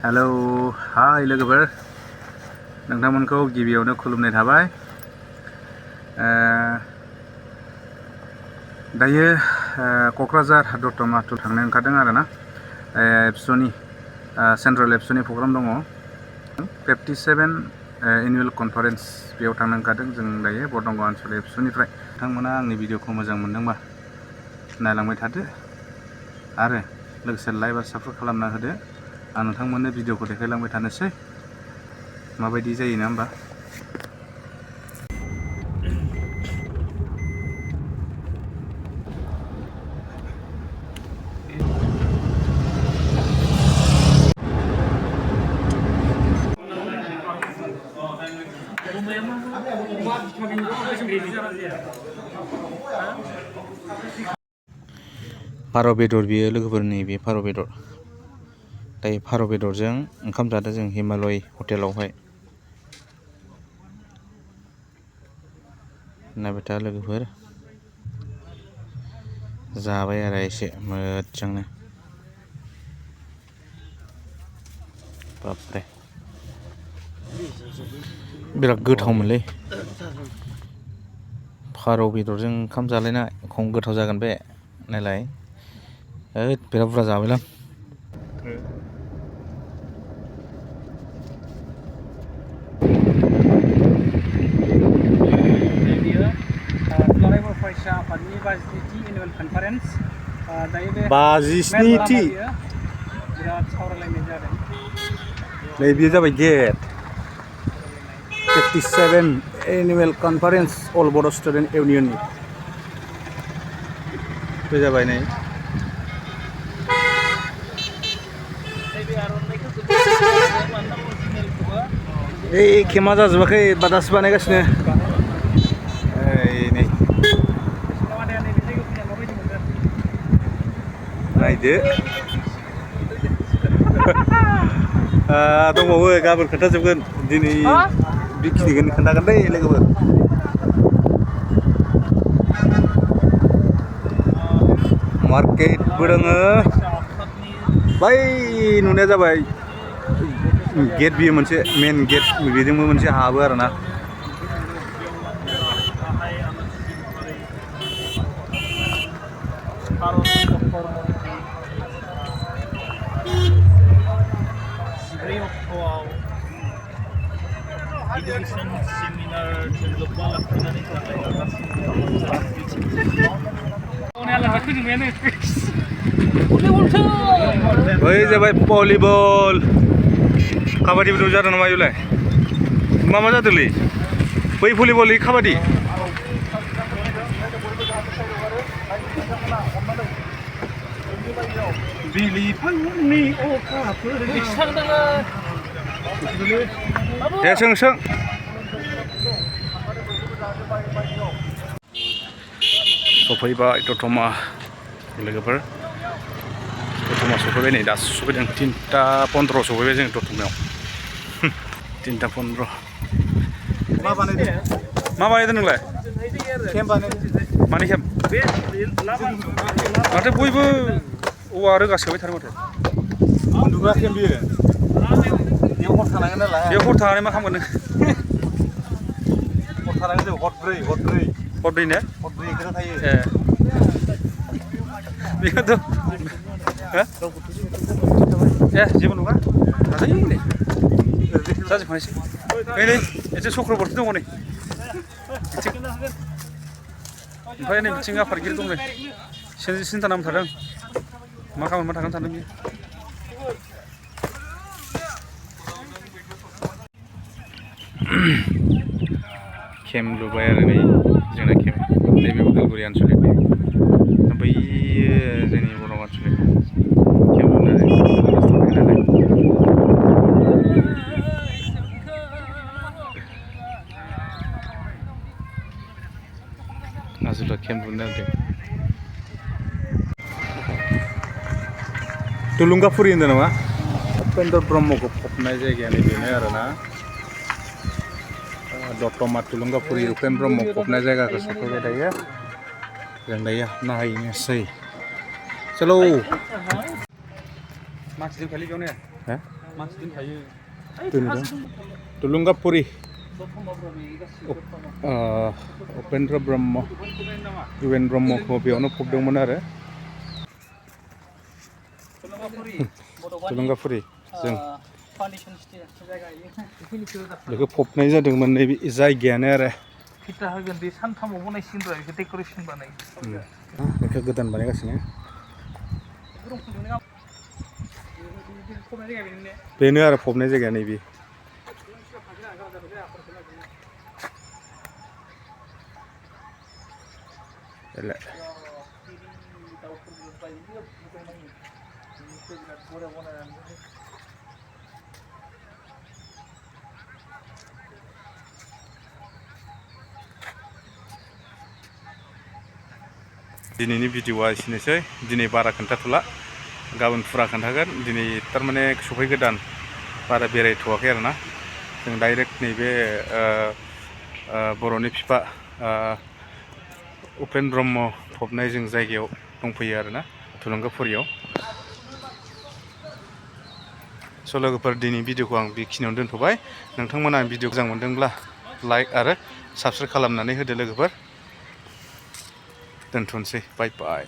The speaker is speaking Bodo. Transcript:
हेलौ हाय लोगोफोर नोंथांमोनखौ गिबियावनो खुलुमनाय थाबाय। दायो क'क्राझार दतमा टु थांनो ओंखारदों आरोना। एबसुनि सेन्ट्रेल एबसुनि प्रग्राम दङ 57 एनुवेल कनफारेन्स बेयाव थांनो ओंखारदों जों दायो बरदंग आनसलिक एबसुनिफ्राय। नोंथांमोना आंनि भिडिअखौ मोजां मोनदोंबा नायलांबाय थादो आरो लोगोसे लाइक आरो साबस्क्राइब खालामना होदो। आं नोंथांमोननो भिडिअखौ देखायलांबाय थानोसै माबायदि जायो ना होमबा। फारौ बेदर बियो लोगोफोरनि बे फारौ बेदर। दायो फारौ बेदरजों ओंखाम जादों जों हिमालय हटेलावहाय। नायबाय था लोगोफोर जाबाय आरो एसे मोजांनो। बापरे बिराद गोथावमोनलै फारौ बेदरजों ओंखाम जालायना खम गोथाव जागोन बे। नायलाय बिराद बुरजा जाबायलां। फरायसा आफादनि 52थि एनुवेल कनफारेन्स दायो बे 52थि बिराद सावरायलायनाय जादों। नै बेयो जाबाय गेट 57 एनुवेल कनफारेन्स अल बड' स्टुडेन्ट इउनियननि बे जाबाय नै। खेमा जाजोबाखै दासो बानायगासिनो। नै नायदो दंबावो गाबोन खोन्थाजोबगोन। दिनै बेखिनिखौनो खोन्थागोन दै लोगोफोर। मार्केटबो दङो बै नुनाया जाबाय गेट, बियो मोनसे मेन गेट, बेजोंबो मोनसे हाबो आरोना। इडुकेसन सेमिनारजों लोब्बा लाखिनानै बै जाबाय भलिबल, काबादिबो जादों नामा इउलाय? मा जादोंलै बै भलिबल काबादि? बिलिफांनि अखाफोर दे सों सफैबाय दतमा लोगोफोर। दतमा सफैबाय नै दासो सफैदों 3:15 सफैबाय जों दतमायाव। 3:15 मा बानायदों नोंलाय? केम्प बानायदों। मानि केम्प? माथो बयबो औवा रोगा सोबाय थादों माथो। उन्दुग्रा केम्प बियो। बेयाव हर थानांगोन नालाय। बेयाव हर थानानै मा खालामगोन नों? हर थानांगोन जों हरब्रै ने? हरब्रै खोथा थायो। बेखौथ' जेबो नङा थाजायो नै जाजोबखानायसै। नै एसे चक्रबर्ती दङ नै ओमफ्राय नै बिथिं आफादगिरि दं नै सिन्था नांबाय थादों मा खालामना थागोन सानदों बियो। केम्प लुबाय आरो नै जोंना केम्प नैबे उदालगुरि आनसलिक बैयो जोंनि बर' आनसलिक केम्प लुनानै आजोला केम्प लुनो नागिरदों। थुलुंगाफुरि होनदों नामा? उपेन्द्र ब्रह्मखौ फबनाय जायगाया बेनो आरोना। दतमा थुलुंगाफुरि उपेन्द्र ब्रह्म फबनाय जायगाखौ सफैबाय दायो। जों दायो नायहैनोसै। चलो मानसि दंखायोलै बेयावनो। मानसि दोनखायो थुलुंगाफुरि उपेन्द्र ब्रह्म इउएन ब्रह्मखौ बेयावनो फबदोंमोन आरो थुलुंगाफुरि जों फाउन्डेसन जायगा बेखौ फबनाय जादोंमोन नैबे जायगायानो आरो फिथा होगोन बे सानथामाव बनायसिगोन र' बेखौ डेक'रेसन बानाय बेखौ गोदान बानायगासिनो बेनो आरो फबनाय जायगाया नैबे दिनैनि भिडिअआ एसेनोसै दिनै बारा खोन्थाथ'ला गाबोन फुरा खोन्थागोन दिनै थारमाने सफैगोदान बारा बेरायथ'वाखै आरोना जों डाइरेक्ट नैबे बर'नि बिफा उपेन ब्रह्म फबनाय जों जायगायाव दंफैयो आरोना थुलुंगाफुरियाव स' लोगोफोर दिनै भिडिअखौ आं बेखिनियावनो दोनथ'बाय नोंथांमोना भिडिअ मोजां मोनदोंब्ला लाइक आरो साबस्क्राइब खालामनानै होदो लोगोफोर दोनथ'नोसै बाय बाय